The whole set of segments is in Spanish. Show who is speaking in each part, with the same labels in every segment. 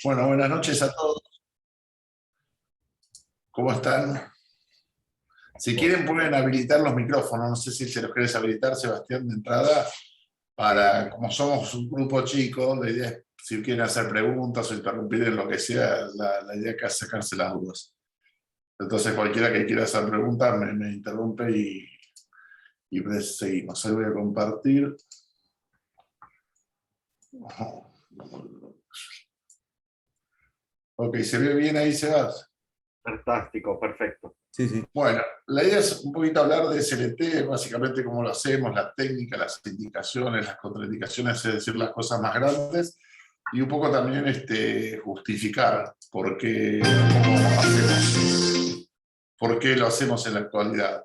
Speaker 1: Bueno, buenas noches a todos. ¿Cómo están? Si quieren pueden habilitar los micrófonos. No sé si se los querés habilitar, Sebastián, de entrada, para, como somos un grupo chico, la idea es, si quieren hacer preguntas o interrumpir en lo que sea, la idea es sacarse las dudas. Entonces cualquiera que quiera hacer preguntas me interrumpe y seguimos. Ahí voy a compartir. Ok, ¿se ve bien ahí, Sebas?
Speaker 2: Fantástico, perfecto.
Speaker 3: Sí, sí.
Speaker 1: Bueno, la idea es un poquito hablar de SLT, básicamente cómo lo hacemos, la técnica, las indicaciones, las contraindicaciones, es decir, las cosas más grandes, y un poco también justificar por qué lo hacemos en la actualidad.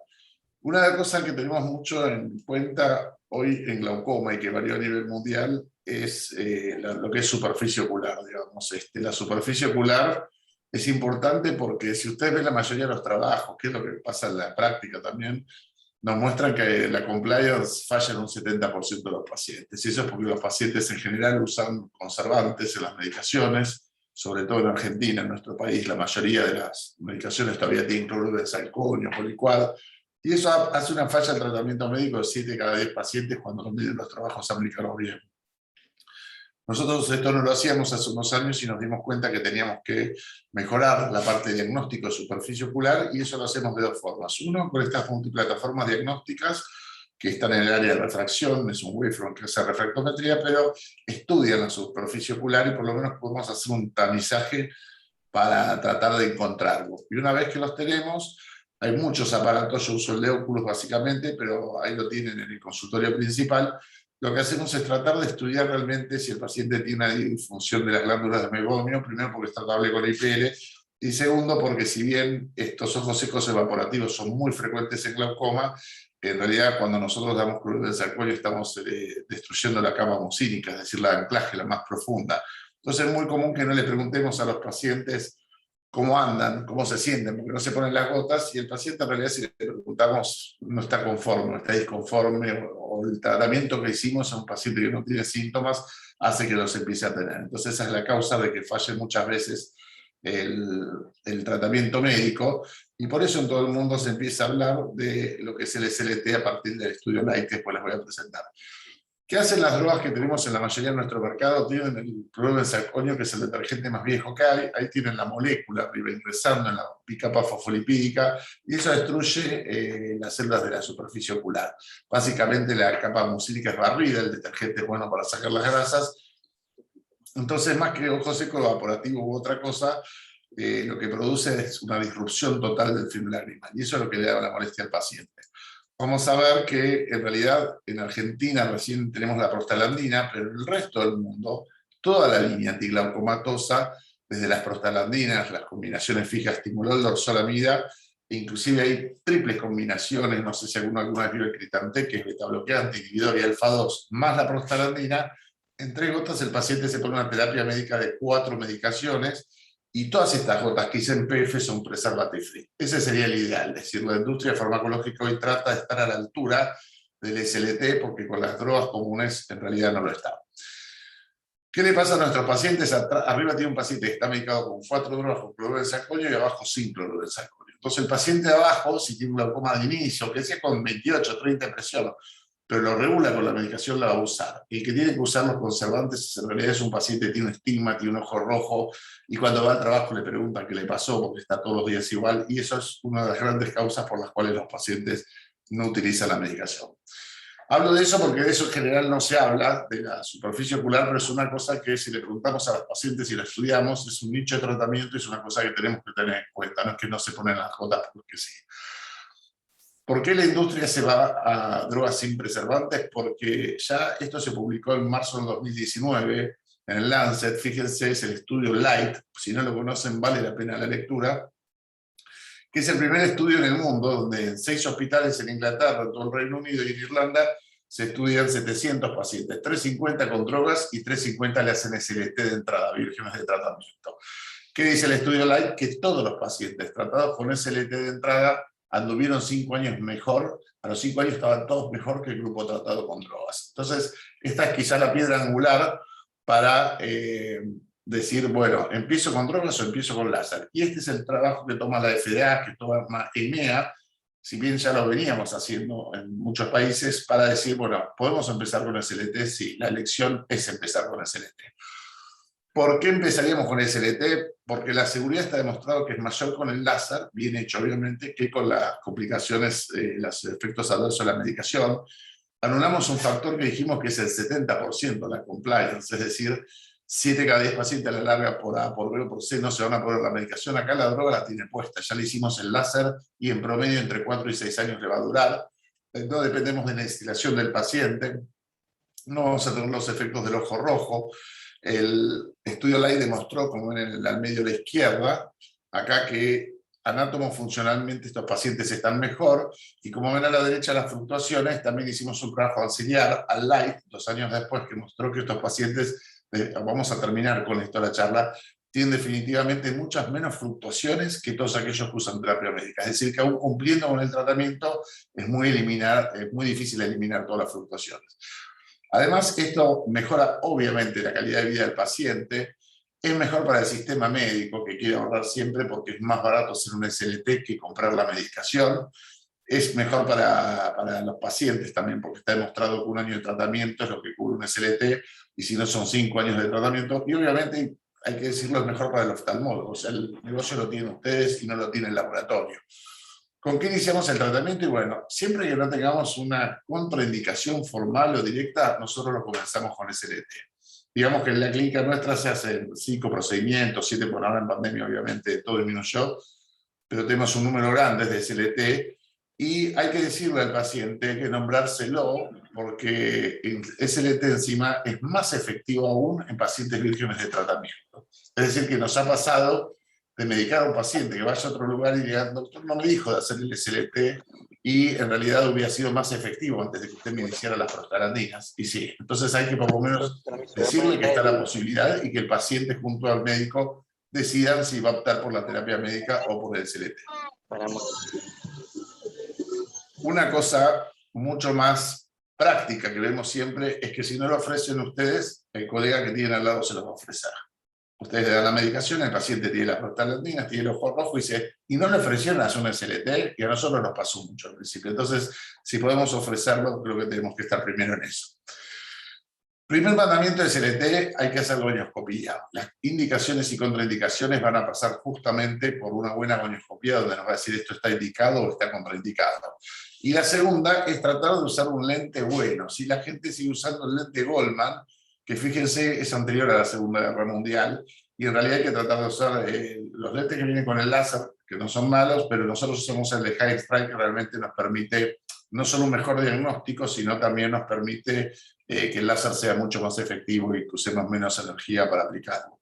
Speaker 1: Una de las cosas que tenemos mucho en cuenta hoy en glaucoma y que varió a nivel mundial es lo que es superficie ocular, digamos. La superficie ocular es importante porque si ustedes ven la mayoría de los trabajos, que es lo que pasa en la práctica también, nos muestran que la compliance falla en un 70% de los pacientes. Y eso es porque los pacientes en general usan conservantes en las medicaciones, sobre todo en Argentina, en nuestro país, la mayoría de las medicaciones todavía tienen cloruro de salconio, policuad, y eso hace una falla en tratamiento médico de 7 de cada 10 pacientes cuando nos miden los trabajos aplicados bien. Nosotros esto no lo hacíamos hace unos años y nos dimos cuenta que teníamos que mejorar la parte de diagnóstico de superficie ocular, y eso lo hacemos de dos formas. Uno, con estas multiplataformas diagnósticas que están en el área de refracción, es un wavefront que hace refractometría, pero estudian la superficie ocular y por lo menos podemos hacer un tamizaje para tratar de encontrarlo. Y una vez que los tenemos, hay muchos aparatos, yo uso el de Oculus básicamente, pero ahí lo tienen en el consultorio principal. Lo que hacemos es tratar de estudiar realmente si el paciente tiene una disfunción de las glándulas de meiomio, primero porque es tratable con IPL, y segundo porque si bien estos ojos secos evaporativos son muy frecuentes en glaucoma, en realidad cuando nosotros damos cloruro de salconio estamos destruyendo la capa mucínica, es decir, la anclaje, la más profunda. Entonces es muy común que no le preguntemos a los pacientes cómo andan, cómo se sienten, porque no se ponen las gotas, y el paciente en realidad si le preguntamos no está conforme, está disconforme, o el tratamiento que hicimos a un paciente que no tiene síntomas hace que los empiece a tener. Entonces esa es la causa de que falle muchas veces el tratamiento médico, y por eso en todo el mundo se empieza a hablar de lo que es el SLT a partir del estudio Light, que después les voy a presentar. ¿Qué hacen las drogas que tenemos en la mayoría de nuestro mercado? Tienen el cloruro de salconio, que es el detergente más viejo que hay. Ahí tienen la molécula arriba ingresando en la bicapa fosfolipídica, y eso destruye las células de la superficie ocular. Básicamente la capa mucílica es barrida, el detergente es bueno para sacar las grasas. Entonces, más que ojo seco evaporativo u otra cosa, lo que produce es una disrupción total del film lagrimal, y eso es lo que le da la molestia al paciente. Vamos a ver que en realidad en Argentina recién tenemos la prostaglandina, pero en el resto del mundo, toda la línea antiglaucomatosa, desde las prostaglandinas, las combinaciones fijas estimulol, dorzolamida, e inclusive hay triples combinaciones, no sé si alguna vez vio el Critantec, que es betabloqueante, inhibidor y alfa-2, más la prostaglandina. En 3 gotas el paciente se pone una terapia médica de 4 medicaciones, y todas estas gotas que dicen PF son preservative free. Ese sería el ideal, es decir, la industria farmacológica hoy trata de estar a la altura del SLT, porque con las drogas comunes en realidad no lo está. ¿Qué le pasa a nuestros pacientes? Arriba tiene un paciente que está medicado con 4 drogas con cloruro de salconio y abajo sin cloruro de salconio. Entonces el paciente de abajo, si tiene un glaucoma de inicio, que sea con 28, 30 de presión, pero lo regula con la medicación, la va a usar. El que tiene que usar los conservantes en realidad es un paciente que tiene un estigma, tiene un ojo rojo, y cuando va al trabajo le preguntan qué le pasó, porque está todos los días igual, y eso es una de las grandes causas por las cuales los pacientes no utilizan la medicación. Hablo de eso porque de eso en general no se habla, de la superficie ocular, pero es una cosa que si le preguntamos a los pacientes y la estudiamos, es un nicho de tratamiento, y es una cosa que tenemos que tener en cuenta, no es que no se ponen las gotas porque sí. ¿Por qué la industria se va a drogas sin preservantes? Porque ya esto se publicó en marzo del 2019 en el Lancet, fíjense, es el estudio Light, si no lo conocen vale la pena la lectura, que es el primer estudio en el mundo donde en 6 hospitales en Inglaterra, en todo el Reino Unido y en Irlanda se estudian 700 pacientes, 350 con drogas y 350 le hacen SLT de entrada, vírgenes de tratamiento. ¿Qué dice el estudio Light? Que todos los pacientes tratados con SLT de entrada anduvieron 5 años mejor, a los 5 años estaban todos mejor que el grupo tratado con drogas. Entonces, esta es quizá la piedra angular para decir, bueno, ¿empiezo con drogas o empiezo con láser? Y este es el trabajo que toma la FDA, que toma EMEA, si bien ya lo veníamos haciendo en muchos países, para decir, bueno, ¿podemos empezar con SLT? Sí, la elección es empezar con SLT. ¿Por qué empezaríamos con SLT? Porque la seguridad está demostrado que es mayor con el láser, bien hecho obviamente, que con las complicaciones, los efectos adversos de la medicación. Anulamos un factor que dijimos que es el 70% de la compliance, es decir, 7 cada 10 pacientes a la larga por A, por B o por C no se van a poner la medicación. Acá la droga la tiene puesta, ya le hicimos el láser y en promedio entre 4 y 6 años le va a durar. No dependemos de la instilación del paciente, no vamos a tener los efectos del ojo rojo. El estudio LIGHT demostró, como ven al medio a la izquierda, acá que anátomo-funcionalmente estos pacientes están mejor, y como ven a la derecha las fluctuaciones, también hicimos un trabajo auxiliar al LIGHT 2 años después que mostró que estos pacientes, vamos a terminar con esto la charla, tienen definitivamente muchas menos fluctuaciones que todos aquellos que usan terapia médica. Es decir, que aún cumpliendo con el tratamiento es muy difícil eliminar todas las fluctuaciones. Además, esto mejora obviamente la calidad de vida del paciente, es mejor para el sistema médico, que quiere ahorrar siempre porque es más barato hacer un SLT que comprar la medicación, es mejor para los pacientes también, porque está demostrado que 1 año de tratamiento es lo que cubre un SLT, y si no son 5 años de tratamiento, y obviamente, hay que decirlo, es mejor para el oftalmólogo, o sea, el negocio lo tienen ustedes y no lo tiene el laboratorio. ¿Con qué iniciamos el tratamiento? Y bueno, siempre que no tengamos una contraindicación formal o directa, nosotros lo comenzamos con SLT. Digamos que en la clínica nuestra se hacen 5 procedimientos, 7 por ahora en pandemia, obviamente todo disminuyó, pero tenemos un número grande de SLT, y hay que decirle al paciente, hay que nombrárselo, porque el SLT encima es más efectivo aún en pacientes vírgenes de tratamiento. Es decir, que nos ha pasado de medicar a un paciente que vaya a otro lugar y diga, doctor, no me dijo de hacer el SLT, y en realidad hubiera sido más efectivo antes de que usted me iniciara las prostaglandinas. Y sí, entonces hay que por lo menos decirle que está la posibilidad y que el paciente junto al médico decidan si va a optar por la terapia médica o por el SLT. Una cosa mucho más práctica que vemos siempre es que si no lo ofrecen ustedes, el colega que tienen al lado se los va a ofrecer. Ustedes le dan la medicación, el paciente tiene las prostaglandinas, tiene el ojo rojo y dice, y no le ofrecieron hacer un SLT, y a nosotros nos pasó mucho al principio. Entonces, si podemos ofrecerlo, creo que tenemos que estar primero en eso. Primer mandamiento de SLT, hay que hacer gonioscopía. Las indicaciones y contraindicaciones van a pasar justamente por una buena gonioscopía, donde nos va a decir esto está indicado o está contraindicado. Y la segunda es tratar de usar un lente bueno. Si la gente sigue usando el lente Goldman, que fíjense es anterior a la Segunda Guerra Mundial, y en realidad hay que tratar de usar los lentes que vienen con el láser, que no son malos, pero nosotros usamos el de High Strike, que realmente nos permite no solo un mejor diagnóstico, sino también nos permite que el láser sea mucho más efectivo y que usemos menos energía para aplicarlo.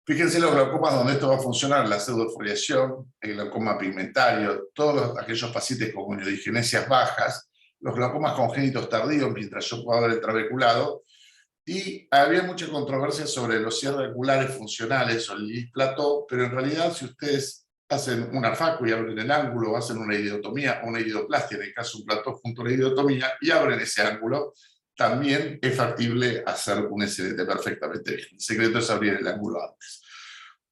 Speaker 1: Fíjense los glaucomas donde esto va a funcionar, la pseudofoliación, el glaucoma pigmentario, todos aquellos pacientes con goniodigenesias bajas, los glaucomas congénitos tardíos, mientras yo puedo ver el trabeculado, y había mucha controversia sobre los cierres oculares funcionales o el iris plató, pero en realidad si ustedes hacen una facu y abren el ángulo, o hacen una iridotomía o una iridoplastia, en el caso de un plató junto a la iridotomía, y abren ese ángulo, también es factible hacer un SLT perfectamente bien. El secreto es abrir el ángulo antes.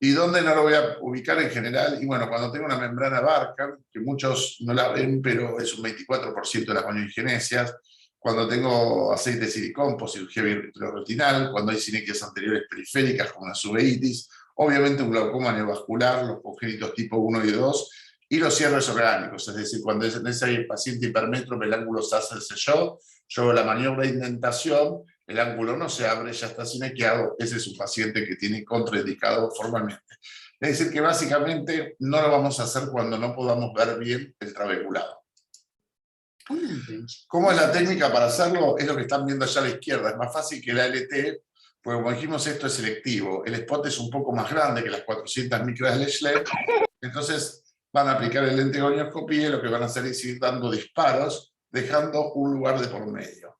Speaker 1: ¿Y dónde no lo voy a ubicar en general? Y bueno, cuando tengo una membrana Barker, que muchos no la ven, pero es un 24% de las goniogenesias, cuando tengo aceite de silicón, por cirugía vitreoretinal, cuando hay sinequias anteriores periféricas como las uveitis, obviamente un glaucoma neovascular, los congénitos tipo 1 y 2, y los cierres orgánicos, es decir, cuando es en ese paciente hipermétrope el ángulo se hace el selló, yo hago la maniobra de indentación, el ángulo no se abre, ya está sinequiado, ese es un paciente que tiene contraindicado formalmente. Es decir, que básicamente no lo vamos a hacer cuando no podamos ver bien el trabeculado. ¿Cómo es la técnica para hacerlo? Es lo que están viendo allá a la izquierda, es más fácil que la LT, porque como dijimos esto es selectivo, el spot es un poco más grande que las 400 micras de Schlepp, entonces van a aplicar el lente de gonioscopía y lo que van a hacer es ir dando disparos, dejando un lugar de por medio.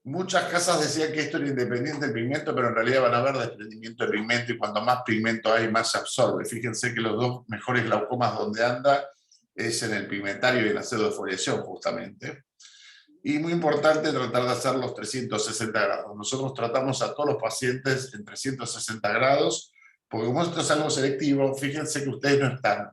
Speaker 1: Muchas casas decían que esto era independiente del pigmento, pero en realidad van a haber desprendimiento de pigmento, y cuanto más pigmento hay, más se absorbe. Fíjense que los dos mejores glaucomas donde anda es en el pigmentario y en la pseudofoliación, justamente. Y muy importante tratar de hacer los 360 grados. Nosotros tratamos a todos los pacientes en 360 grados, porque como esto es algo selectivo, fíjense que ustedes no están,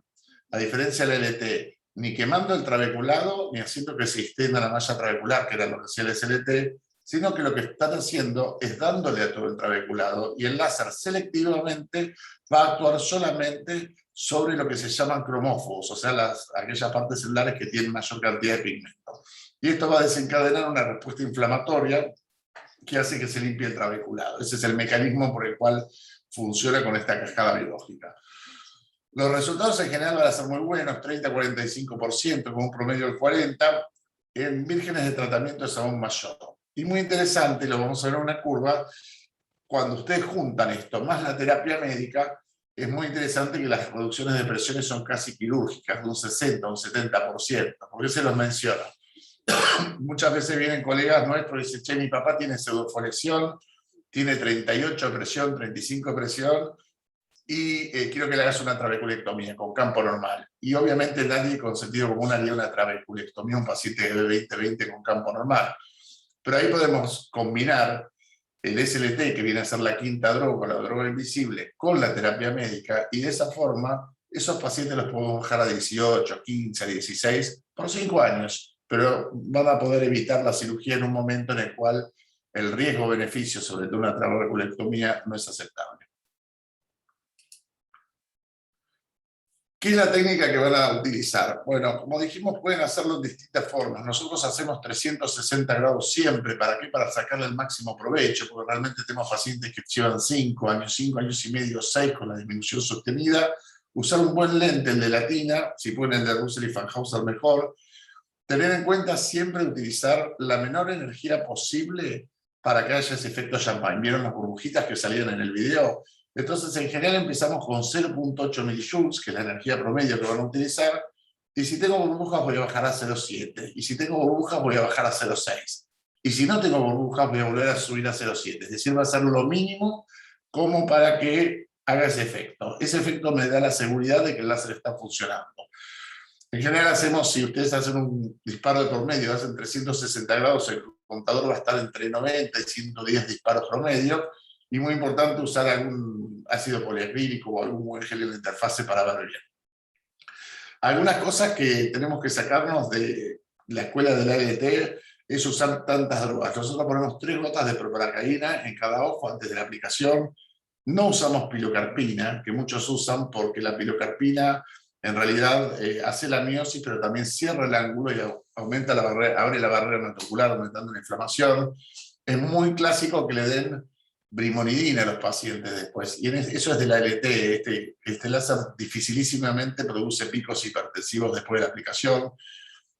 Speaker 1: a diferencia del LT, ni quemando el trabeculado, ni haciendo que se extienda la malla trabecular, que era lo que hacía el SLT, sino que lo que están haciendo es dándole a todo el trabeculado, y el láser selectivamente va a actuar solamente sobre lo que se llaman cromófobos, o sea, aquellas partes celulares que tienen mayor cantidad de pigmento. Y esto va a desencadenar una respuesta inflamatoria que hace que se limpie el trabeculado. Ese es el mecanismo por el cual funciona con esta cascada biológica. Los resultados en general van a ser muy buenos, 30-45%, con un promedio del 40%. En vírgenes de tratamiento es aún mayor. Y muy interesante, lo vamos a ver en una curva, cuando ustedes juntan esto más la terapia médica, es muy interesante que las reducciones de presiones son casi quirúrgicas, de un 60 o un 70%. ¿Por qué se los menciono? Muchas veces vienen colegas nuestros y dicen, che, mi papá tiene pseudoflexión, tiene 38 de presión, 35 de presión, y quiero que le hagas una trabeculectomía con campo normal. Y obviamente nadie con sentido común haría una trabeculectomía a un paciente de 20-20 con campo normal. Pero ahí podemos combinar el SLT, que viene a ser la quinta droga, la droga invisible, con la terapia médica, y de esa forma esos pacientes los podemos bajar a 18, 15, 16, por 5 años, pero van a poder evitar la cirugía en un momento en el cual el riesgo-beneficio, sobre todo una trabeculectomía, no es aceptable. ¿Qué es la técnica que van a utilizar? Bueno, como dijimos, pueden hacerlo en distintas formas. Nosotros hacemos 360 grados siempre. ¿Para qué? Para sacarle el máximo provecho, porque realmente tenemos pacientes que llevan 5 años y medio, 6 con la disminución sostenida. Usar un buen lente, el de Latina, si pueden el de Russell y Fanhauser mejor. Tener en cuenta siempre utilizar la menor energía posible para que haya ese efecto champagne. ¿Vieron las burbujitas que salían en el video? Entonces, en general empezamos con 0.8 millijoules, que es la energía promedio que van a utilizar, y si tengo burbujas voy a bajar a 0.7, y si tengo burbujas voy a bajar a 0.6, y si no tengo burbujas voy a volver a subir a 0.7, es decir, va a ser lo mínimo como para que haga ese efecto. Ese efecto me da la seguridad de que el láser está funcionando. En general hacemos, si ustedes hacen un disparo de promedio, hacen 360 grados, el contador va a estar entre 90 y 110 disparos promedio, y muy importante usar algún ácido poliacrílico o algún buen gel en la interfase para ver bien. Algunas cosas que tenemos que sacarnos de la escuela del ALT es usar tantas drogas. Nosotros ponemos 3 gotas de proparacaína en cada ojo antes de la aplicación. No usamos pilocarpina, que muchos usan porque la pilocarpina en realidad hace la miosis, pero también cierra el ángulo y aumenta la barrera, abre la barrera ventricular, aumentando la inflamación. Es muy clásico que le den brimonidina a los pacientes después. Y eso es de la LT. Este láser dificilísimamente produce picos hipertensivos después de la aplicación.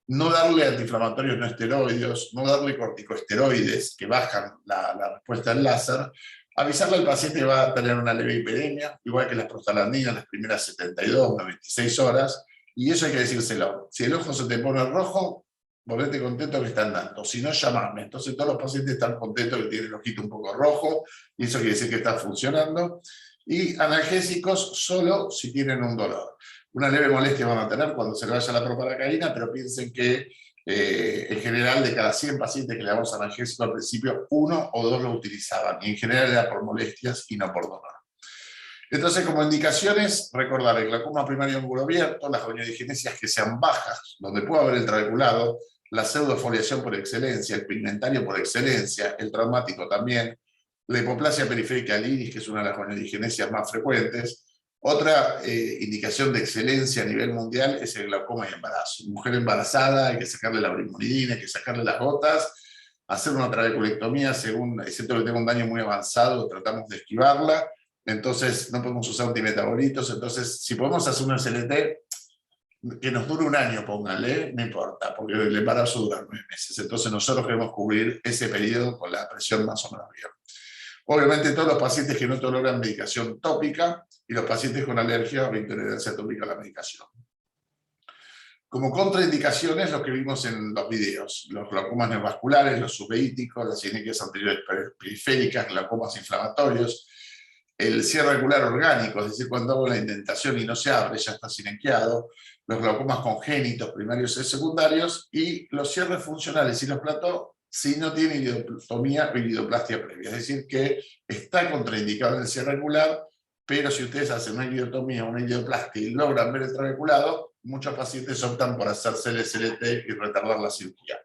Speaker 1: No darle antiinflamatorios no esteroides, no darle corticosteroides que bajan la respuesta del láser. Avisarle al paciente que va a tener una leve hiperemia, igual que las prostaglandinas las primeras 72, 96 horas, y eso hay que decírselo. Si el ojo se te pone rojo, volvete contento que están dando, si no, llamame. Entonces todos los pacientes están contentos que tienen el ojito un poco rojo, y eso quiere decir que está funcionando. Y analgésicos solo si tienen un dolor. Una leve molestia van a tener cuando se le vaya la proparacaína, pero piensen que en general de cada 100 pacientes que le damos analgésico al principio, 1 o 2 lo utilizaban, y en general era por molestias y no por dolor. Entonces, como indicaciones, recordar el glaucoma primario ángulo abierto, las radiodigenesias que sean bajas, donde pueda haber el trabeculado, la pseudofoliación por excelencia, el pigmentario por excelencia, el traumático también, la hipoplasia periférica del iris, que es una de las radiodigenesias más frecuentes. Otra indicación de excelencia a nivel mundial es el glaucoma y embarazo. Mujer embarazada, hay que sacarle la brimonidina, hay que sacarle las gotas, hacer una trabeculectomía, excepto que tenga un daño muy avanzado, tratamos de esquivarla. Entonces no podemos usar antimetabolitos. Entonces, si podemos hacer un SLT, que nos dure un año, pónganle, no importa, porque el embarazo dura 9 meses. Entonces nosotros queremos cubrir ese periodo con la presión más o menos bien. Obviamente todos los pacientes que no toleran medicación tópica y los pacientes con alergia o intolerancia tópica a la medicación. Como contraindicaciones, lo que vimos en los videos, los glaucomas neovasculares, los subveíticos, las sinequias anteriores periféricas, glaucomas inflamatorios. el cierre ocular orgánico, es decir, cuando hago la indentación y no se abre, ya está silenqueado, los glaucomas congénitos, primarios y secundarios, y los cierres funcionales y los platós si no tiene iridotomía o iridoplastia previa. Es decir, que está contraindicado en el cierre ocular, pero si ustedes hacen una iridotomía o una iridoplastia y logran ver el trabeculado, muchos pacientes optan por hacerse el SLT y retardar la cirugía.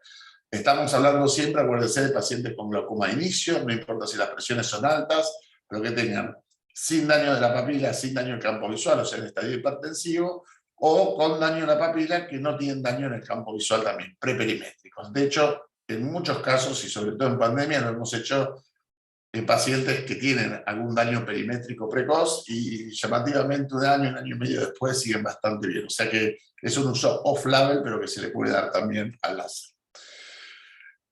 Speaker 1: Estamos hablando siempre, acuérdense, de pacientes con glaucoma de inicio, no importa si las presiones son altas, pero que tengan sin daño de la papila, sin daño del campo visual, o sea, en estadio hipertensivo, o con daño en la papila que no tienen daño en el campo visual también, preperimétricos. De hecho, en muchos casos, y sobre todo en pandemia, lo hemos hecho en pacientes que tienen algún daño perimétrico precoz y llamativamente un año y medio después siguen bastante bien. O sea que es un uso off-label, pero que se le puede dar también al láser.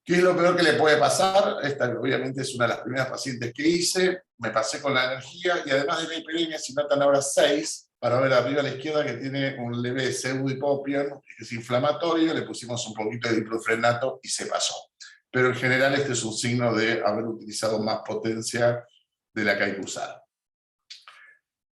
Speaker 1: ¿Qué es lo peor que le puede pasar? Esta obviamente es una de las primeras pacientes que hice. Me pasé con la energía y además de la hiperemia, si notan ahora 6, para ver arriba a la izquierda que tiene un leve pseudohipopion, que es inflamatorio, le pusimos un poquito de diclofenaco y se pasó. Pero en general este es un signo de haber utilizado más potencia de la que hay que usar.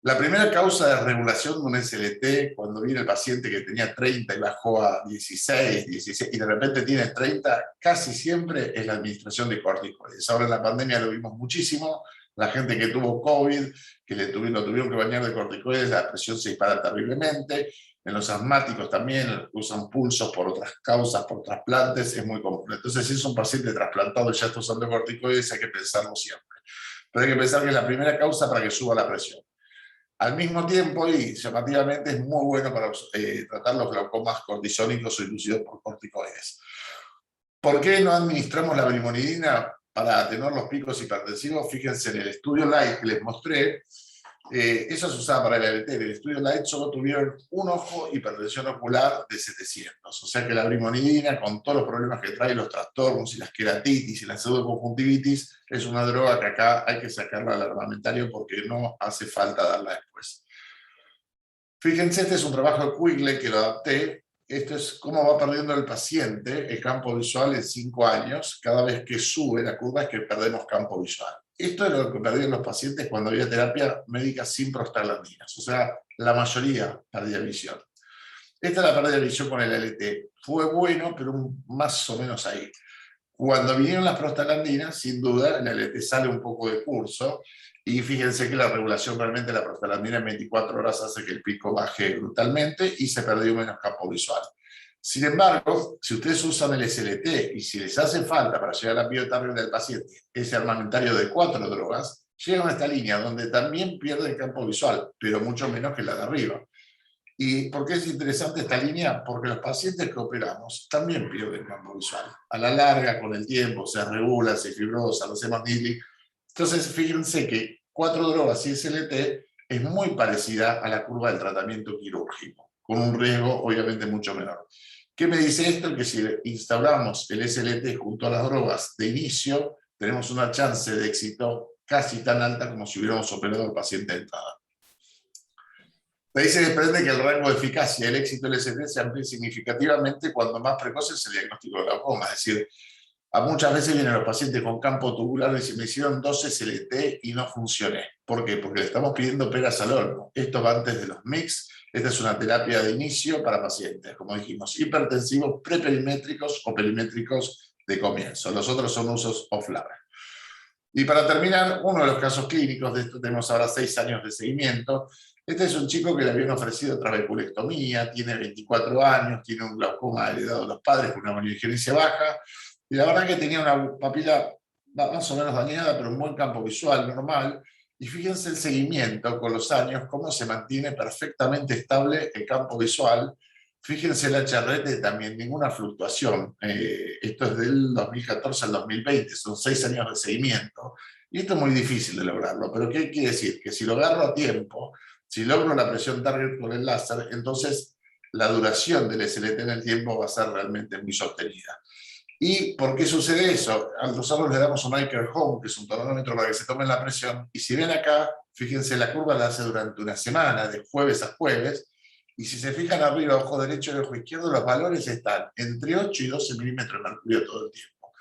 Speaker 1: La primera causa de regulación de un SLT, cuando viene el paciente que tenía 30 y bajó a 16, y de repente tiene 30, casi siempre es la administración de corticoides. Ahora en la pandemia lo vimos muchísimo, la gente que tuvo COVID, que lo tuvieron que bañar de corticoides, la presión se dispara terriblemente. En los asmáticos también usan pulsos por otras causas, por trasplantes, es muy común. Entonces, si es un paciente trasplantado y ya está usando corticoides, hay que pensarlo siempre. Pero hay que pensar que es la primera causa para que suba la presión. Al mismo tiempo, y llamativamente, es muy bueno para tratar los glaucomas cortisónicos o inducidos por corticoides. ¿Por qué no administramos la brimonidina para atenuar los picos hipertensivos? Fíjense en el estudio Light que les mostré, eso se usaba para el ALT. En el estudio Light solo tuvieron un ojo hipertensión ocular de 700. O sea que la brimonidina, con todos los problemas que trae, los trastornos y las queratitis y la pseudoconjuntivitis, es una droga que acá hay que sacarla al armamentario porque no hace falta darla después. Fíjense, este es un trabajo de Quigley que lo adapté. Esto es cómo va perdiendo el paciente el campo visual en 5 años. Cada vez que sube la curva es que perdemos campo visual. Esto es lo que perdían los pacientes cuando había terapia médica sin prostaglandinas. O sea, la mayoría perdía visión. Esta es la pérdida de visión con el LT. Fue bueno, pero más o menos ahí. Cuando vinieron las prostaglandinas, sin duda, el LT sale un poco de curso. Y fíjense que la regulación realmente de la prostaglandina en 24 horas hace que el pico baje brutalmente y se perdió menos campo visual. Sin embargo, si ustedes usan el SLT y si les hace falta para llegar a la biotarget del paciente ese armamentario de 4 drogas, llegan a esta línea donde también pierden campo visual, pero mucho menos que la de arriba. ¿Y por qué es interesante esta línea? Porque los pacientes que operamos también pierden campo visual. A la larga, con el tiempo, se regula, se fibrosa, lo hacemos NIDLI. Entonces, fíjense que 4 drogas y SLT es muy parecida a la curva del tratamiento quirúrgico, con un riesgo obviamente mucho menor. ¿Qué me dice esto? Que si instauramos el SLT junto a las drogas de inicio, tenemos una chance de éxito casi tan alta como si hubiéramos operado al paciente de entrada. De ahí se desprende que el rango de eficacia y el éxito del SLT se amplía significativamente cuando más precoce es el diagnóstico de glaucoma. Es decir, muchas veces vienen los pacientes con campo tubular y dicen, me hicieron 12 SLT y no funcioné. ¿Por qué? Porque le estamos pidiendo peras al horno. Esto va antes de los mix. Esta es una terapia de inicio para pacientes, como dijimos, hipertensivos, preperimétricos o perimétricos de comienzo. Los otros son usos off-label. Y para terminar, uno de los casos clínicos de esto, tenemos ahora 6 años de seguimiento. Este es un chico que le habían ofrecido trabeculectomía, tiene 24 años, tiene un glaucoma heredado de los padres con una imagenesia baja, y la verdad que tenía una papila más o menos dañada, pero un buen campo visual, normal. Y fíjense el seguimiento con los años, cómo se mantiene perfectamente estable el campo visual. Fíjense el HRT también, ninguna fluctuación. Esto es del 2014 al 2020, son 6 años de seguimiento. Y esto es muy difícil de lograrlo, pero ¿qué quiere decir? Que si lo agarro a tiempo, si logro la presión target con el láser, entonces la duración del SLT en el tiempo va a ser realmente muy sostenida. ¿Y por qué sucede eso? A nosotros le damos un Iker Home, que es un tonómetro para que se tomen la presión, y si ven acá, fíjense, la curva la hace durante una semana, de jueves a jueves, y si se fijan arriba, ojo derecho y ojo izquierdo, los valores están entre 8 y 12 milímetros de mercurio todo el tiempo.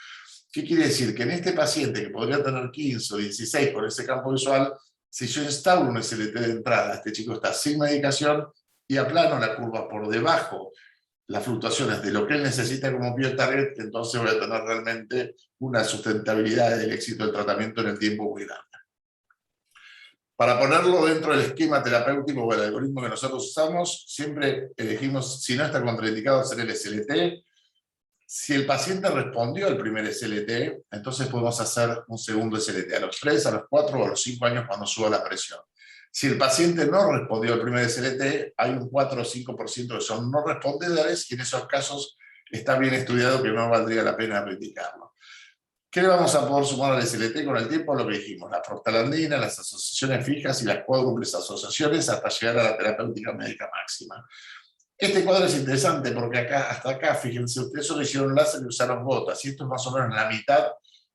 Speaker 1: ¿Qué quiere decir? Que en este paciente que podría tener 15 o 16 con ese campo visual, Si yo instauro un SLT de entrada, este chico está sin medicación y aplano la curva por debajo las fluctuaciones de lo que él necesita como biotarget, entonces voy a tener realmente una sustentabilidad del éxito del tratamiento en el tiempo muy grande. Para ponerlo dentro del esquema terapéutico o el algoritmo que nosotros usamos, siempre elegimos, si no está contraindicado, hacer el SLT. Si el paciente respondió al primer SLT, entonces podemos hacer un segundo SLT a los 3, a los 4 o a los 5 años cuando suba la presión. Si el paciente no respondió al primer SLT, hay un 4 o 5% que son no respondedores y en esos casos está bien estudiado que no valdría la pena reivindicarlo. ¿Qué le vamos a poder sumar al SLT con el tiempo? Lo que dijimos, la prostaglandina, las asociaciones fijas y las cuádruples asociaciones hasta llegar a la terapéutica médica máxima. Este cuadro es interesante porque hasta acá, fíjense, ustedes solo hicieron láser y usaron gotas, y esto es más o menos la mitad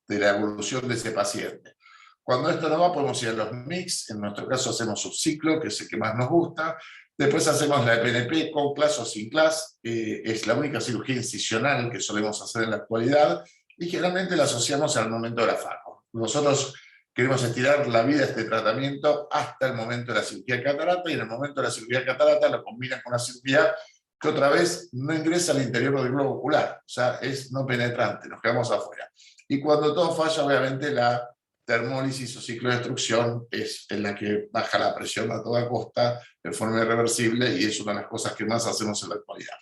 Speaker 1: de la evolución de ese paciente. Cuando esto no va, podemos ir a los mix, en nuestro caso hacemos subciclo, que es el que más nos gusta, después hacemos la PNP con clase o sin clase, es la única cirugía incisional que solemos hacer en la actualidad, y generalmente la asociamos al momento de la FACO. Nosotros queremos estirar la vida de este tratamiento hasta el momento de la cirugía de catarata, y en el momento de la cirugía de catarata lo combinan con una cirugía que otra vez no ingresa al interior del globo ocular, o sea, es no penetrante, nos quedamos afuera. Y cuando todo falla, obviamente la termólisis o ciclo de destrucción es en la que baja la presión a toda costa de forma irreversible, y es una de las cosas que más hacemos en la actualidad.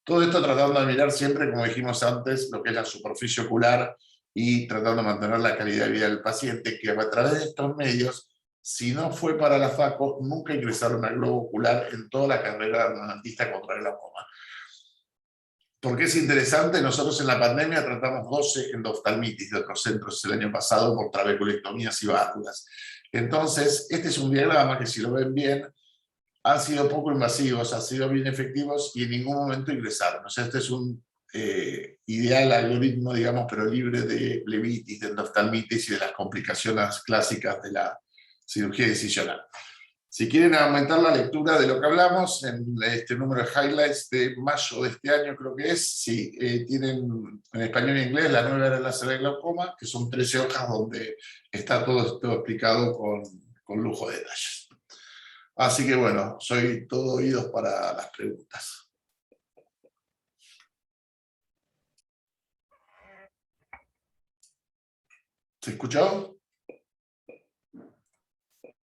Speaker 1: Todo esto tratando de mirar siempre, como dijimos antes, lo que es la superficie ocular y tratando de mantener la calidad de vida del paciente, que a través de estos medios, si no fue para la FACO, nunca ingresaron al globo ocular en toda la carrera armamentista contra el glaucoma. Porque es interesante, nosotros en la pandemia tratamos 12 endoftalmitis de otros centros el año pasado por trabeculectomías y válvulas. Entonces, este es un diagrama que, si lo ven bien, han sido poco invasivos, han sido bien efectivos y en ningún momento ingresaron. O sea, este es un ideal algoritmo, digamos, pero libre de blebitis, de endoftalmitis y de las complicaciones clásicas de la cirugía incisional. Si quieren aumentar la lectura de lo que hablamos, en este número de highlights de mayo de este año, creo que es, si tienen en español y inglés la nueva era láser de glaucoma, que son 13 hojas donde está todo esto explicado con lujo de detalles. Así que bueno, soy todo oídos para las preguntas. ¿Se escuchó?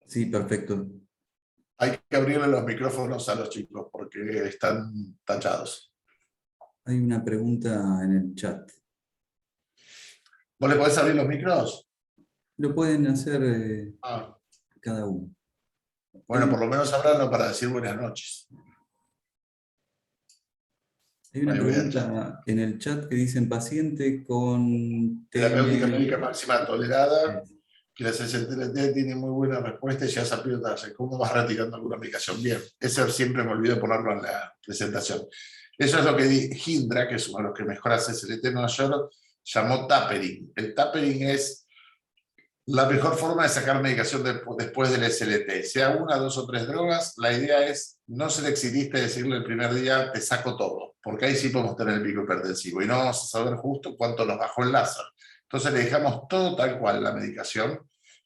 Speaker 3: Sí, perfecto.
Speaker 1: Hay que abrirle los micrófonos a los chicos porque están tachados.
Speaker 3: Hay una pregunta en el chat.
Speaker 1: ¿Vos le podés abrir los micros?
Speaker 3: Lo pueden hacer
Speaker 1: Ah,
Speaker 3: cada uno.
Speaker 1: bueno, por lo menos abranlo para decir buenas noches.
Speaker 3: Hay una
Speaker 1: Ahí voy a
Speaker 3: pregunta en el chat que dicen paciente con
Speaker 1: Terapéutica médica
Speaker 3: TM.
Speaker 1: máxima tolerada, que la SLT tiene muy buena respuesta y ya se aprieta. ¿Cómo vas retirando alguna aplicación? Bien, ese siempre me olvido ponerlo en la presentación. Eso es lo que Hindra, que es uno de los que mejor hace SLT en Nueva York, llamó tapering. El tapering es la mejor forma de sacar medicación después del SLT. Sea una, dos o tres drogas, la idea es no ser exitista y decirle el primer día te saco todo, porque ahí sí podemos tener el pico hipertensivo y no vamos a saber justo cuánto nos bajó el láser. Entonces le dejamos todo tal cual la medicación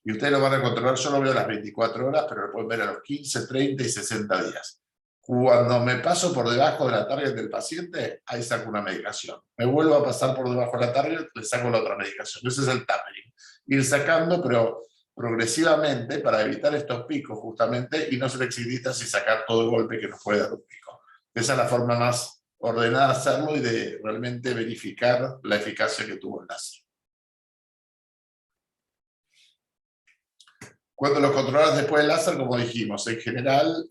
Speaker 1: y ustedes lo van a controlar. Yo lo veo a las 24 horas, pero lo pueden ver a los 15, 30 y 60 días. Cuando me paso por debajo de la target del paciente, ahí saco una medicación. Me vuelvo a pasar por debajo de la target, le saco la otra medicación. Ese es el tapering. Ir sacando, pero progresivamente, para evitar estos picos justamente, y no ser exitistas y sacar todo el golpe que nos puede dar un pico. Esa es la forma más ordenada de hacerlo y de realmente verificar la eficacia que tuvo el láser. Cuando los controlas después del láser, como dijimos, en general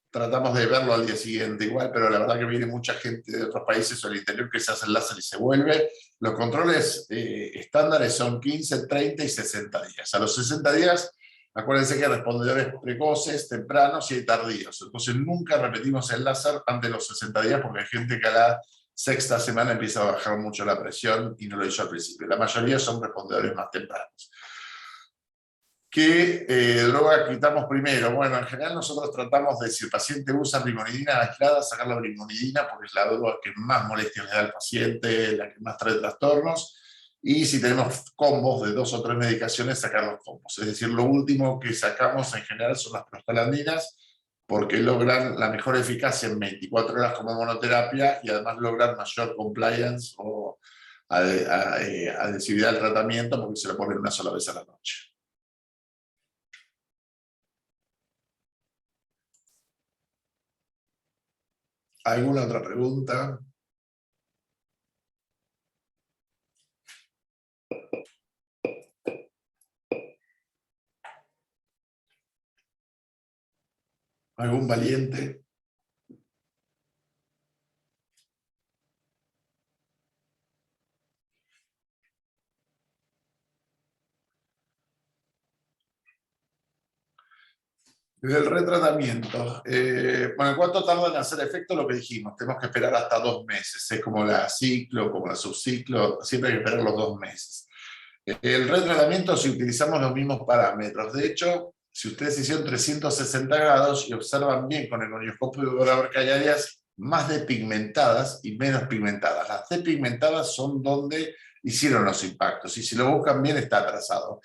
Speaker 1: tratamos de verlo al día siguiente igual, pero la verdad que viene mucha gente de otros países o del interior que se hace el láser y se vuelve. Los controles estándares son 15, 30 y 60 días. A los 60 días, acuérdense que hay respondedores precoces, tempranos y tardíos. Entonces nunca repetimos el láser antes de los 60 días porque hay gente que a la sexta semana empieza a bajar mucho la presión y no lo hizo al principio. La mayoría son respondedores más tempranos. ¿Qué droga quitamos primero? Bueno, en general nosotros tratamos de, si el paciente usa brimonidina aislada, sacar la brimonidina porque es la droga que más molestias le da al paciente, la que más trae trastornos. Y si tenemos combos de 2 o 3 medicaciones, sacar los combos. Es decir, lo último que sacamos en general son las prostaglandinas, porque logran la mejor eficacia en 24 horas como monoterapia y además logran mayor compliance o adhesividad al tratamiento porque se lo ponen una sola vez a la noche. ¿Alguna otra pregunta? ¿Algún valiente? Del retratamiento. Bueno, ¿cuánto tarda en hacer efecto? Lo que dijimos, tenemos que esperar hasta 2 meses. Es como la ciclo, como la subciclo, siempre hay que esperar los 2 meses. El retratamiento, si utilizamos los mismos parámetros, de hecho, si ustedes hicieron 360 grados y observan bien con el onioscopio, van a ver que hay áreas más depigmentadas y menos pigmentadas. Las depigmentadas son donde hicieron los impactos, y si lo buscan bien está atrasado.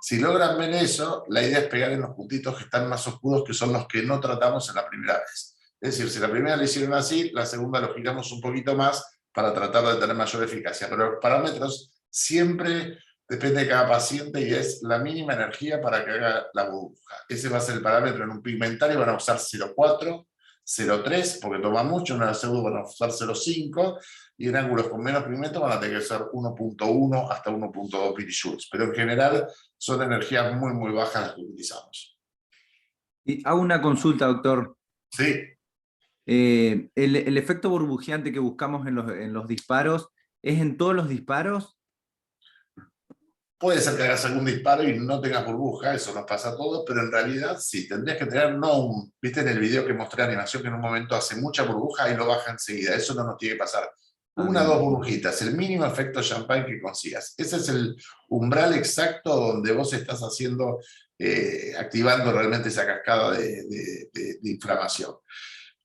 Speaker 1: Si logran ver eso, la idea es pegar en los puntitos que están más oscuros, que son los que no tratamos en la primera vez. Es decir, si la primera le hicieron así, la segunda lo giramos un poquito más para tratar de tener mayor eficacia. Pero los parámetros siempre depende de cada paciente y es la mínima energía para que haga la burbuja. Ese va a ser el parámetro en un pigmentario, van a usar 0,4, 0,3, porque toma mucho, en una pseudo van a usar 0,5, y en ángulos con menos pigmento van a tener que ser 1,1 hasta 1,2 millijoules. Pero en general son energías muy, muy bajas las que utilizamos.
Speaker 3: Y hago una consulta, doctor.
Speaker 1: Sí.
Speaker 3: El efecto burbujeante que buscamos en los disparos, ¿es en todos los disparos?
Speaker 1: Puede ser que hagas algún disparo y no tengas burbuja, eso nos pasa a todos, pero en realidad sí, tendrías que tener, viste en el video que mostré de animación que en un momento hace mucha burbuja y lo baja enseguida, eso no nos tiene que pasar. Una o 2 burbujitas, el mínimo efecto champagne que consigas. Ese es el umbral exacto donde vos estás haciendo, activando realmente esa cascada de inflamación.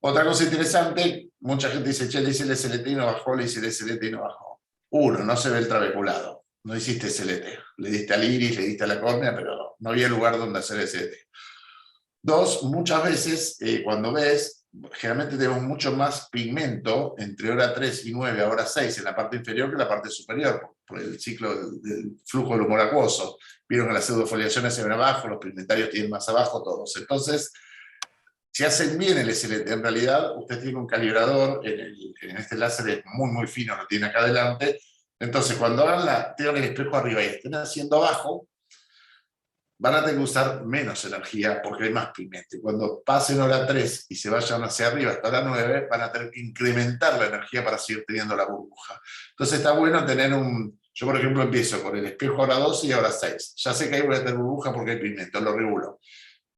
Speaker 1: Otra cosa interesante, mucha gente dice, che, le hice el SLT y no bajó, le hice el SLT y no bajó. Uno, no se ve el trabeculado. No hiciste SLT. Le diste al iris, le diste a la córnea, pero no había lugar donde hacer SLT. 2, muchas veces cuando ves, generalmente tenemos mucho más pigmento entre hora 3 y 9 a hora 6 en la parte inferior que en la parte superior, por el ciclo del flujo del humor acuoso. Vieron que las pseudofoliaciones se ven abajo, los pigmentarios tienen más abajo, todos. Entonces, si hacen bien el SLT, en realidad usted tiene un calibrador, en este láser es muy, muy fino, lo tiene acá adelante. Entonces, cuando tengan el espejo arriba y estén haciendo abajo, van a tener que usar menos energía porque hay más pigmento. Y cuando pasen hora 3 y se vayan hacia arriba hasta hora 9, van a tener que incrementar la energía para seguir teniendo la burbuja. Entonces está bueno tener yo por ejemplo empiezo con el espejo hora 12 y hora 6. Ya sé que ahí voy a tener burbuja porque hay pigmento, lo regulo.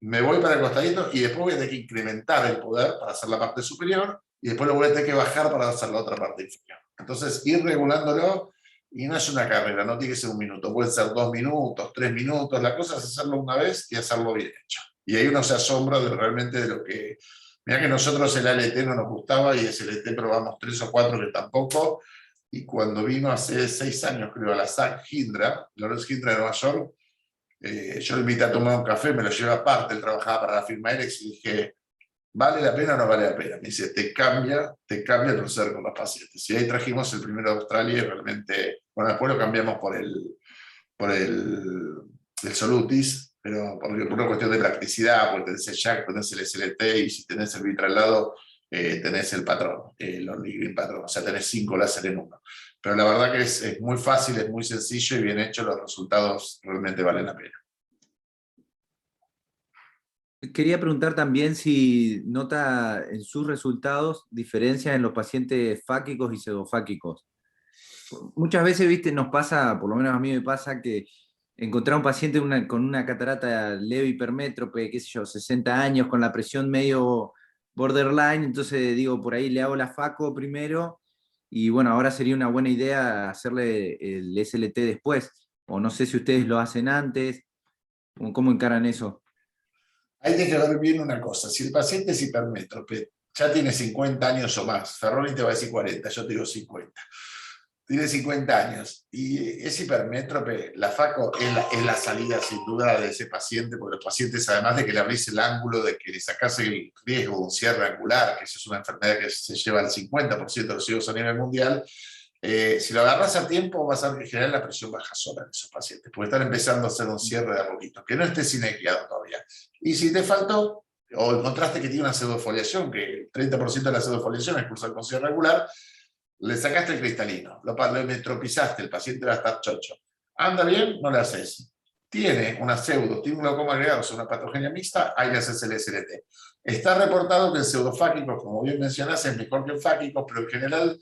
Speaker 1: Me voy para el costadito y después voy a tener que incrementar el poder para hacer la parte superior y después lo voy a tener que bajar para hacer la otra parte inferior. Entonces ir regulándolo. Y no es una carrera, no tiene que ser 1 minuto, pueden ser 2 minutos, 3 minutos, la cosa es hacerlo una vez y hacerlo bien hecho. Y ahí uno se asombra realmente de lo que... Mirá que nosotros el ALT no nos gustaba y el SLT probamos 3 o 4 que tampoco, y cuando vino hace 6 años creo a la SAC Hindra, Lawrence Hindra de Nueva York, yo le invité a tomar un café, me lo llevé aparte, él trabajaba para la firma Erex y dije, ¿vale la pena o no vale la pena? Me dice, te cambia el proceder con los pacientes. Y ahí trajimos el primero de Australia y realmente, bueno, después lo cambiamos por el Solutis, pero por una cuestión de practicidad, porque tenés el Jack, tenés el SLT y si tenés el Vitra al lado, tenés el patrón, el Only Green patrón, o sea, tenés 5 láser en uno. Pero la verdad que es muy fácil, es muy sencillo y bien hecho, los resultados realmente valen la pena.
Speaker 3: Quería preguntar también si nota en sus resultados diferencias en los pacientes fáquicos y pseudofáquicos. Muchas veces, viste, nos pasa, por lo menos a mí me pasa, que encontrar un paciente con una catarata leve hipermétrope, qué sé yo, 60 años, con la presión medio borderline, entonces digo, por ahí le hago la FACO primero, y bueno, ahora sería una buena idea hacerle el SLT después, o no sé si ustedes lo hacen antes, ¿cómo encaran eso?
Speaker 1: Hay que ver bien una cosa, si el paciente es hipermétrope, ya tiene 50 años o más, Ferroni te va a decir 40, yo te digo 50. tiene 50 años y es hipermétrope. La FACO es la salida sin duda de ese paciente, porque los pacientes, además de que le abrís el ángulo, de que le sacás el riesgo de un cierre angular, que esa es una enfermedad que se lleva al 50% de los ciegos a nivel mundial, si lo agarras a tiempo vas a generar la presión baja sola en esos pacientes, porque están empezando a hacer un cierre de a poquito, que no esté silenciado todavía. Y si te faltó, o encontraste que tiene una pseudofoliación, que el 30% de la pseudofoliación es cursal con cierre regular, le sacaste el cristalino, lo metropizaste, el paciente va a estar chocho. ¿Anda bien? No le haces. Tiene una pseudo, tiene un glaucoma agregado, o sea, una patogenia mixta, ahí le haces el SLT. Está reportado que el pseudofáquico, como bien mencionás, es mejor que el fáquico, pero en general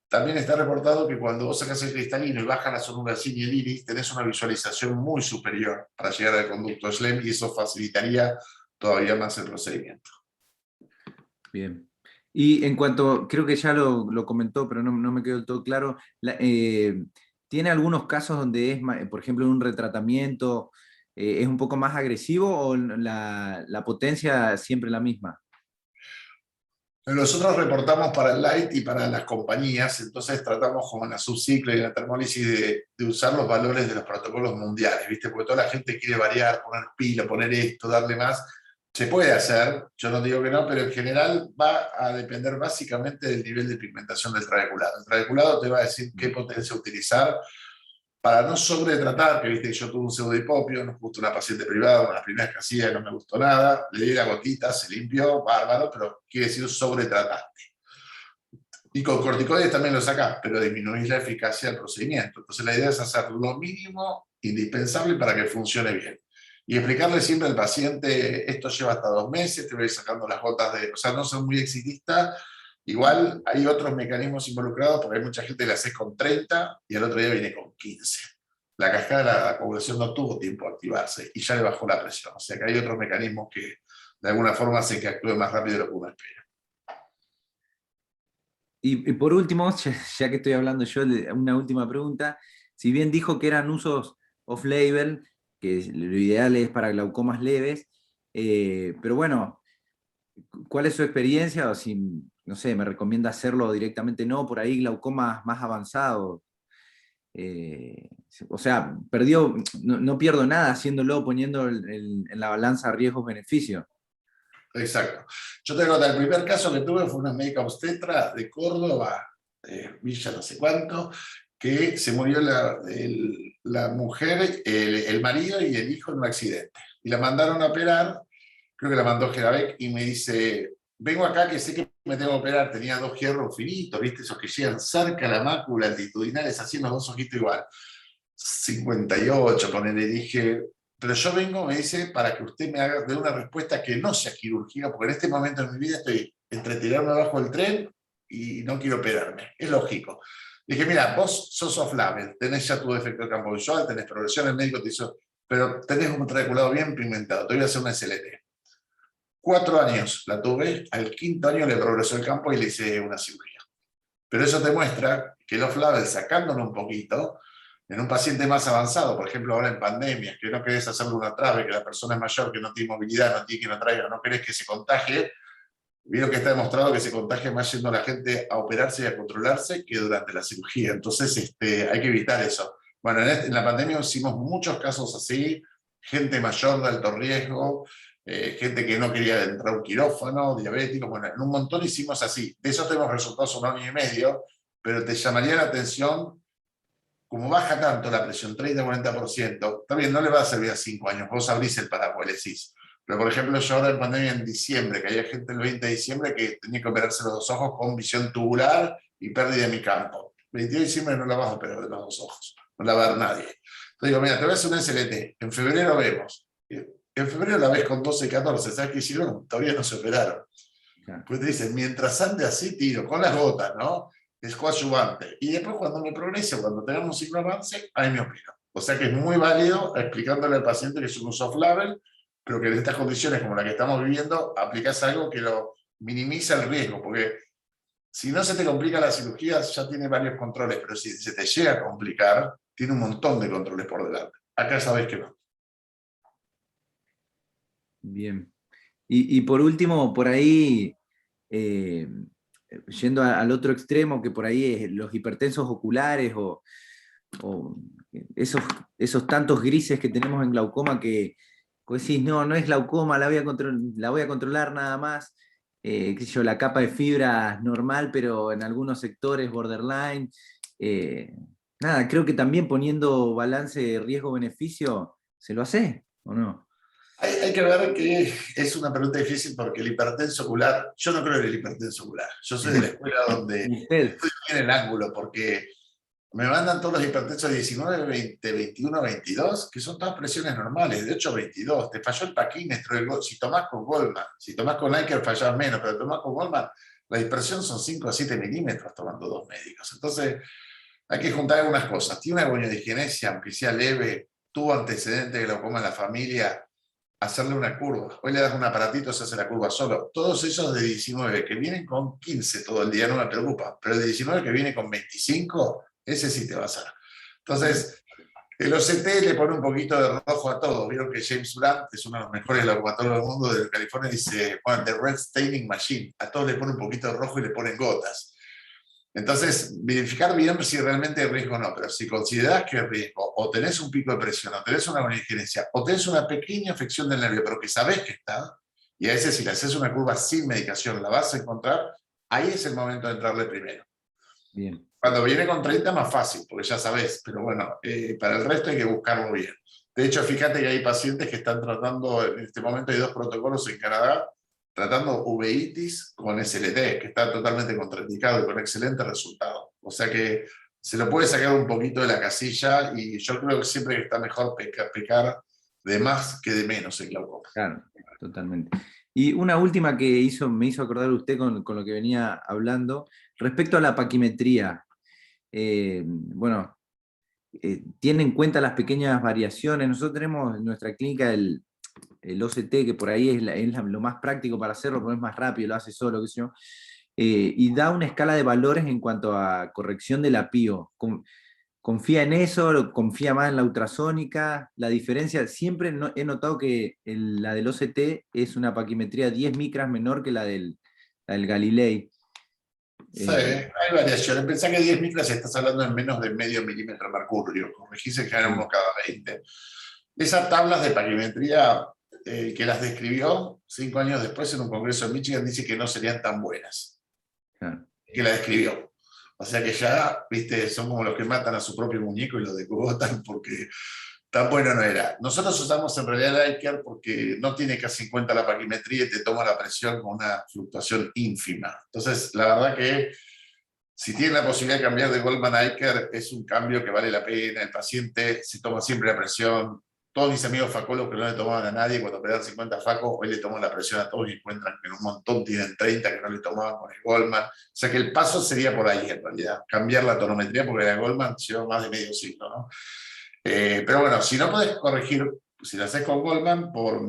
Speaker 1: también está reportado que cuando vos sacás el cristalino y bajas la sonuracina y el iris, tenés una visualización muy superior para llegar al conducto Schlemm y eso facilitaría todavía más el procedimiento.
Speaker 3: Bien. Y en cuanto, creo que ya lo comentó, pero no me quedó del todo claro, ¿tiene algunos casos donde es, por ejemplo, en un retratamiento, es un poco más agresivo o la potencia siempre la misma?
Speaker 1: Nosotros reportamos para el Light y para las compañías, entonces tratamos como en la subciclo y en la termólisis de usar los valores de los protocolos mundiales, ¿viste? Porque toda la gente quiere variar, poner pila, poner esto, darle más. Se puede hacer, yo no digo que no, pero en general va a depender básicamente del nivel de pigmentación del trabeculado. El trabeculado te va a decir qué potencia utilizar para no sobretratar, que viste que yo tuve un pseudodipopio, nos gustó una paciente privada, una de las primeras que hacía y no me gustó nada, le di la gotita, se limpió, bárbaro, pero quiere decir sobretrataste. Y con corticoides también lo sacás, pero disminuís la eficacia del procedimiento. Entonces la idea es hacer lo mínimo indispensable para que funcione bien. Y explicarle siempre al paciente, esto lleva hasta 2 meses, te voy sacando las gotas de... O sea, no ser muy exitista. Igual hay otros mecanismos involucrados, porque hay mucha gente que la hace con 30 y al otro día viene con 15. La cascada de la coagulación no tuvo tiempo de activarse y ya le bajó la presión. O sea que hay otros mecanismos que de alguna forma hacen que actúe más rápido de lo que uno espera.
Speaker 3: Y por último, ya que estoy hablando yo, una última pregunta. Si bien dijo que eran usos off-label, que lo ideal es para glaucomas leves, pero bueno, ¿cuál es su experiencia? O si, no sé, me recomienda hacerlo directamente, no, por ahí glaucomas más avanzados. O sea, no pierdo nada haciéndolo, poniendo en la balanza riesgos-beneficios.
Speaker 1: Exacto. Yo te conté, el primer caso que tuve fue una médica obstetra de Córdoba, Villa no sé cuánto, que se murió la mujer, el marido y el hijo en un accidente. Y la mandaron a operar, creo que la mandó Gerabec, y me dice, vengo acá que sé que me tengo que operar, tenía 2 hierros finitos, ¿viste? Esos que llegan cerca a la mácula, altitudinales, así los 2 ojitos igual. 58, ponele, dije, pero yo vengo, me dice, para que usted me haga de una respuesta que no sea quirúrgica, porque en este momento de mi vida estoy entre tirarme abajo del tren y no quiero operarme. Es lógico. Dije, mira, vos sos off-label, tenés ya tu defecto de campo visual, tenés progresión, el médico te hizo, pero tenés un trabeculado bien pigmentado, te voy a hacer una SLT. 4 años la tuve, al 5.º año le progresó el campo y le hice una cirugía. Pero eso te muestra que el off-label, sacándolo un poquito, en un paciente más avanzado, por ejemplo ahora en pandemia, que no querés hacerle una trave, que la persona es mayor, que no tiene movilidad, no tiene que no traiga, no querés que se contagie, vieron que está demostrado que se contagia más yendo a la gente a operarse y a controlarse que durante la cirugía. Entonces hay que evitar eso. Bueno, en la pandemia hicimos muchos casos así, gente mayor de alto riesgo, gente que no quería entrar a un quirófano, diabéticos, bueno, en un montón hicimos así. De eso tenemos resultados 1 año y medio, pero te llamaría la atención, como baja tanto la presión, 30-40%, está bien, no le va a servir a 5 años, vos abrís el paraguas, decís. Pero por ejemplo, yo ahora en pandemia en diciembre, que había gente el 20 de diciembre que tenía que operarse los 2 ojos con visión tubular y pérdida de mi campo. 22 de diciembre no la vas a operar de los 2 ojos, no la va a ver nadie. Entonces digo, mira, te voy a hacer un SLT, en febrero vemos. En febrero la ves con 12 y 14, ¿sabes qué hicieron? Todavía no se operaron. Pues te dicen, mientras ande así, tiro, con las gotas, ¿no? Es coadyuvante. Y después cuando me progrese, cuando tengamos un signo avance, ahí me opero. O sea que es muy válido explicándole al paciente que es un soft-label, pero que en estas condiciones como la que estamos viviendo, aplicás algo que lo minimiza el riesgo, porque si no se te complica la cirugía, ya tiene varios controles, pero si se te llega a complicar, tiene un montón de controles por delante. Acá sabés que no.
Speaker 3: Bien. Y por último, por ahí, yendo al otro extremo, que por ahí es los hipertensos oculares o esos tantos grises que tenemos en glaucoma que pues decís, no, no es glaucoma, la voy a controlar nada más. Qué sé yo, la capa de fibra es normal, pero en algunos sectores borderline. Nada, creo que también poniendo balance riesgo-beneficio, ¿se lo hace o no?
Speaker 1: Hay que ver que es una pregunta difícil porque el hipertenso ocular, yo no creo en el hipertenso ocular. Yo soy de la escuela donde
Speaker 3: ¿Usted?
Speaker 1: estoy en el ángulo porque me mandan todos los hipertensos de 19, 20, 21, 22, que son todas presiones normales, de 8 a 22. Te falló el paquímetro, si tomás con Goldman, si tomás con Iker fallás menos, pero tomás con Goldman, la dispersión son 5 a 7 milímetros tomando 2 médicos. Entonces, hay que juntar algunas cosas. Tiene una gonodigenesia, aunque sea leve, tuvo antecedentes de glaucoma en la familia, hacerle una curva. Hoy le das un aparatito, se hace la curva solo. Todos esos de 19 que vienen con 15 todo el día no me preocupa, pero el de 19 que viene con 25, ese sí te va a hacer. Entonces, el OCT le pone un poquito de rojo a todo. Vieron que James Blunt es uno de los mejores glaucomatólogos del mundo de California, dice, bueno, the red staining machine. A todos le pone un poquito de rojo y le ponen gotas. Entonces, verificar bien si realmente hay riesgo o no, pero si considerás que hay riesgo, o tenés un pico de presión, o tenés una gonodigenesia, o tenés una pequeña afección del nervio, pero que sabés que está, y a veces si le haces una curva sin medicación la vas a encontrar, ahí es el momento de entrarle primero.
Speaker 3: Bien.
Speaker 1: Cuando viene con 30 más fácil, porque ya sabés, pero bueno, para el resto hay que buscarlo bien. De hecho, fíjate que hay pacientes que están tratando, en este momento hay 2 protocolos en Canadá, tratando uveitis con SLT, que está totalmente contraindicado y con excelente resultado. O sea que se lo puede sacar un poquito de la casilla y yo creo que siempre está mejor pecar de más que de menos en glaucoma.
Speaker 3: Claro, totalmente. Y una última que me hizo acordar usted con lo que venía hablando, respecto a la paquimetría. Bueno, tiene en cuenta las pequeñas variaciones. Nosotros tenemos en nuestra clínica el OCT, que por ahí es lo más práctico para hacerlo, porque es más rápido, lo hace solo, qué sé yo, y da una escala de valores en cuanto a corrección de la PIO. Confía en eso, confía más en la ultrasónica. La diferencia, siempre he notado que la del OCT es una paquimetría 10 micras menor que la del Galilei.
Speaker 1: Sí, hay variaciones. Pensá que 10 micras estás hablando en menos de medio milímetro de mercurio. Corregís en general uno cada 20. Esas tablas de paquimetría que las describió 5 años después en un congreso en Michigan, dice que no serían tan buenas.
Speaker 3: Claro.
Speaker 1: Que la describió. O sea que ya, viste, son como los que matan a su propio muñeco y lo decogotan porque tan bueno no era. Nosotros usamos en realidad el iCare porque no tiene casi en cuenta la paquimetría y te toma la presión con una fluctuación ínfima. Entonces, la verdad que si tiene la posibilidad de cambiar de Goldman a iCare, es un cambio que vale la pena. El paciente se toma siempre la presión. Todos mis amigos facólogos que no le tomaban a nadie, cuando pedían 50 facos, hoy le toman la presión a todos y encuentran que en un montón tienen 30 que no le tomaban con el Goldman. O sea que el paso sería por ahí en realidad, cambiar la tonometría porque la Goldman lleva más de medio siglo, ¿no? Pero bueno, si no podés corregir, si lo haces con Goldman, por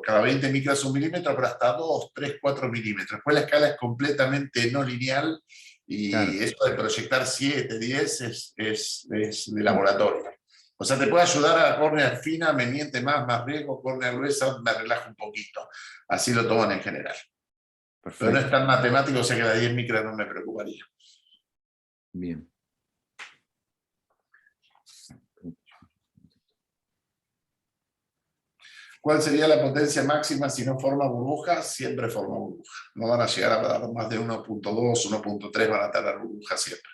Speaker 1: cada 20 micras un milímetro, pero hasta 2, 3, 4 milímetros. Después la escala es completamente no lineal y
Speaker 3: Claro.
Speaker 1: eso de proyectar 7, 10 es de laboratorio. O sea, te puede ayudar a la córnea fina, me miente más riesgo, córnea gruesa, me relaja un poquito. Así lo toman en general.
Speaker 3: Perfecto.
Speaker 1: Pero no es tan matemático, o sea que la 10 micras no me preocuparía.
Speaker 3: Bien.
Speaker 1: ¿Cuál sería la potencia máxima si no forma burbuja? Siempre forma burbuja. No van a llegar a dar más de 1.2, 1.3, van a tener burbuja siempre.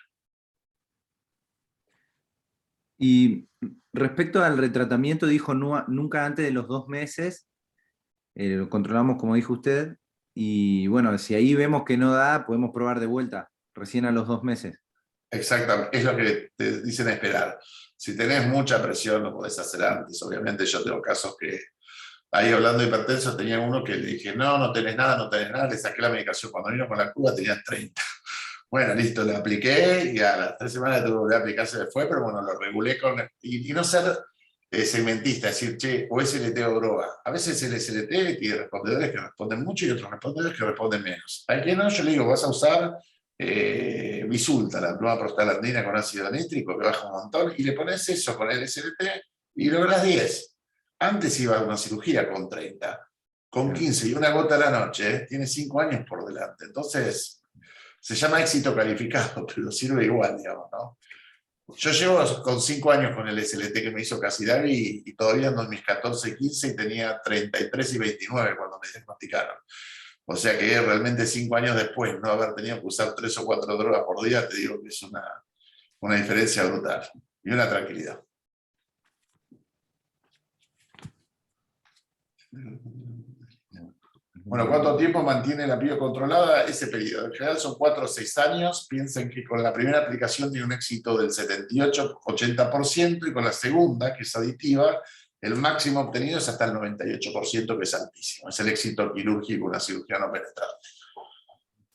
Speaker 3: Y respecto al retratamiento, dijo nunca antes de los 2 meses, lo controlamos como dijo usted, y bueno, si ahí vemos que no da, podemos probar de vuelta, recién a los 2 meses.
Speaker 1: Exactamente, es lo que te dicen esperar. Si tenés mucha presión, lo podés hacer antes. Obviamente yo tengo casos que, ahí hablando de hipertensos, tenía uno que le dije, no tenés nada, le saqué la medicación. Cuando vino con la curva tenía 30. Bueno, listo, le apliqué y a las 3 semanas tuve que volver a aplicar, se me fue, pero bueno, lo regulé y no ser segmentista, decir, che, o SLT o droga. A veces el SLT tiene respondedores que responden mucho y otros respondedores que responden menos. Hay que no, yo le digo, vas a usar Bisulta, la pluma prostaglandina con ácido nítrico, que baja un montón, y le pones eso con el SLT y logras 10. Antes iba a una cirugía con 30, con 15 y una gota a la noche, tiene 5 años por delante. Entonces, Se llama éxito calificado, pero sirve igual, digamos, ¿no? Yo llevo con 5 años con el SLT que me hizo Casidavi y todavía ando en mis 14, 15 y tenía 33 y 29 cuando me diagnosticaron. O sea que realmente 5 años después, no haber tenido que usar 3 o 4 drogas por día, te digo que es una diferencia brutal y una tranquilidad. Bueno, ¿cuánto tiempo mantiene la pío controlada? Ese periodo. En general son 4 o 6 años. Piensen que con la primera aplicación tiene un éxito del 78-80% y con la segunda, que es aditiva, el máximo obtenido es hasta el 98%, que es altísimo. Es el éxito quirúrgico, una cirugía no penetrante.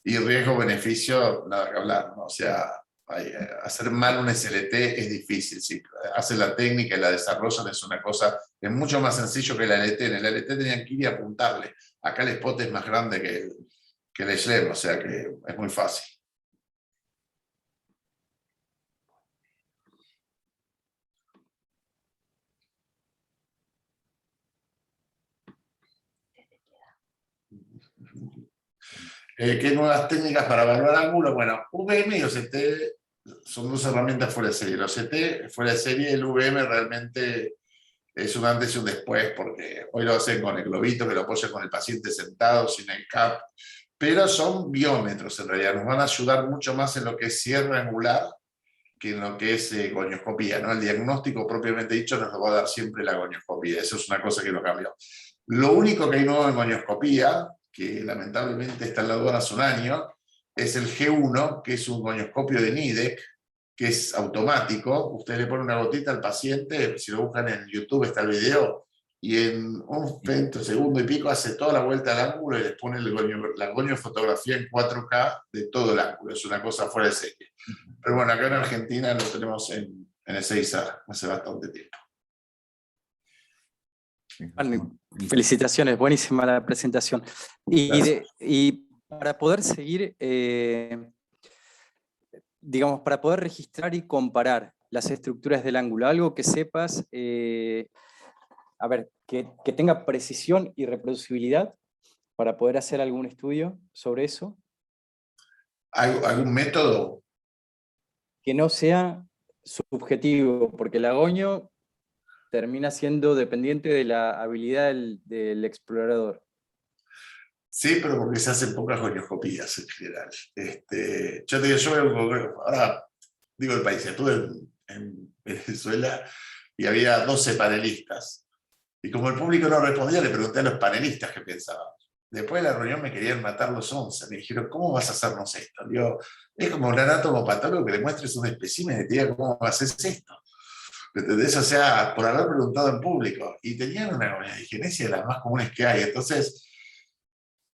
Speaker 1: Y riesgo-beneficio, nada que hablar, ¿no? O sea, hacer mal un SLT es difícil. Si hacen la técnica y la desarrollan es una cosa, es mucho más sencillo que el LT. En el LT tenían que ir y apuntarle. Acá el spot es más grande que el SLEM, o sea que es muy fácil. ¿Qué nuevas técnicas para evaluar ángulos? Bueno, VM y OCT son 2 herramientas fuera de serie. El OCT fuera de serie, el VM realmente es un antes y un después, porque hoy lo hacen con el globito, que lo apoyan con el paciente sentado, sin el CAP, pero son biómetros en realidad, nos van a ayudar mucho más en lo que es cierre angular que en lo que es gonioscopía, ¿no? El diagnóstico propiamente dicho nos lo va a dar siempre la gonioscopía, eso es una cosa que no cambió. Lo único que hay nuevo en gonioscopía, que lamentablemente está en la aduana hace un año, es el G1, que es un gonioscopio de NIDEC, que es automático. Usted le pone una gotita al paciente, si lo buscan en YouTube está el video, y en un segundo y pico hace toda la vuelta al ángulo y les pone la goniofotografía en 4K de todo el ángulo. Es una cosa fuera de serie. Pero bueno, acá en Argentina lo tenemos en el 6A hace bastante tiempo.
Speaker 4: Felicitaciones, buenísima la presentación. Y para poder seguir, digamos, para poder registrar y comparar las estructuras del ángulo, algo que sepas, a ver, que tenga precisión y reproducibilidad para poder hacer algún estudio sobre eso.
Speaker 1: ¿Algún método?
Speaker 4: Que no sea subjetivo, porque el agoño termina siendo dependiente de la habilidad del explorador.
Speaker 1: Sí, pero porque se hacen pocas gonioscopías en general. Yo te digo, ahora digo el país, estuve en Venezuela y había 12 panelistas. Y como el público no respondía, le pregunté a los panelistas qué pensaban. Después de la reunión me querían matar los 11. Me dijeron, ¿cómo vas a hacernos esto? Digo, es como un anatomopatólogo que le muestres un espécimen y te diga cómo haces esto. ¿Entendés? O sea, por haber preguntado en público. Y tenían una goniodigenesia de las más comunes que hay. Entonces,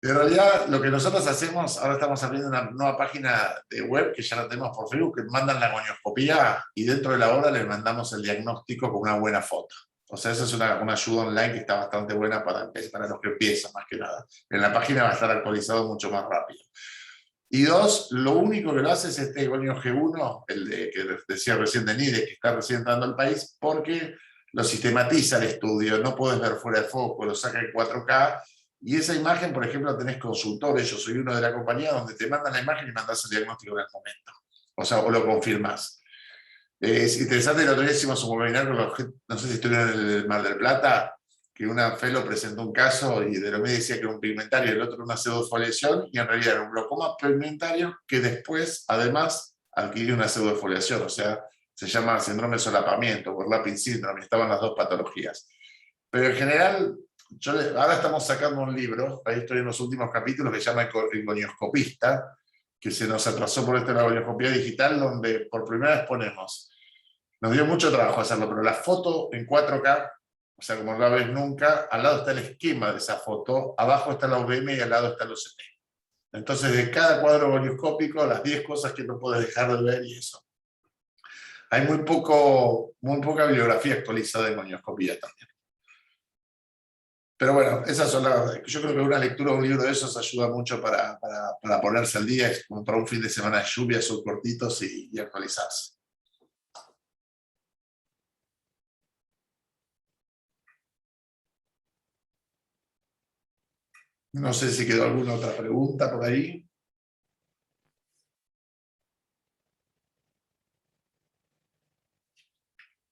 Speaker 1: en realidad, lo que nosotros hacemos, ahora estamos abriendo una nueva página de web que ya la tenemos por Facebook, que mandan la gonioscopía y dentro de la hora les mandamos el diagnóstico con una buena foto. O sea, esa es una ayuda online que está bastante buena para los que empiezan, más que nada. En la página va a estar actualizado mucho más rápido. Y 2, lo único que lo hace es este gonio G1, el que decía recién de NIDE, que está recién entrando al país, porque lo sistematiza el estudio, no puedes ver fuera de foco, lo saca en 4K, y esa imagen, por ejemplo, tenés consultores, yo soy uno de la compañía, donde te mandan la imagen y mandas el diagnóstico en el momento. O sea, o lo confirmás. Es interesante, el otro día hicimos un webinar con los, no sé si estuvieron en el Mar del Plata, que una fellow presentó un caso y de lo que decía que era un pigmentario y el otro una pseudofoliación, y en realidad era un glaucoma pigmentario que después, además, adquirió una pseudofoliación, o sea, se llama síndrome de solapamiento, overlapping syndrome, estaban las 2 patologías. Pero en general, ahora estamos sacando un libro, ahí estoy en los últimos capítulos, que se llama El gonioscopista, que se nos atrasó por la gonioscopía digital, donde por primera vez ponemos, nos dio mucho trabajo hacerlo, pero la foto en 4K, o sea, como no la ves nunca, al lado está el esquema de esa foto, abajo está la UVM y al lado está el OCT. Entonces, de cada cuadro gonioscópico, las 10 cosas que no puedes dejar de ver y eso. Hay muy poca bibliografía actualizada en gonioscopía también. Pero bueno, esas son yo creo que una lectura de un libro de esos ayuda mucho para ponerse al día, es como para un fin de semana de lluvia, son cortitos y actualizarse. No sé si quedó alguna otra pregunta por ahí.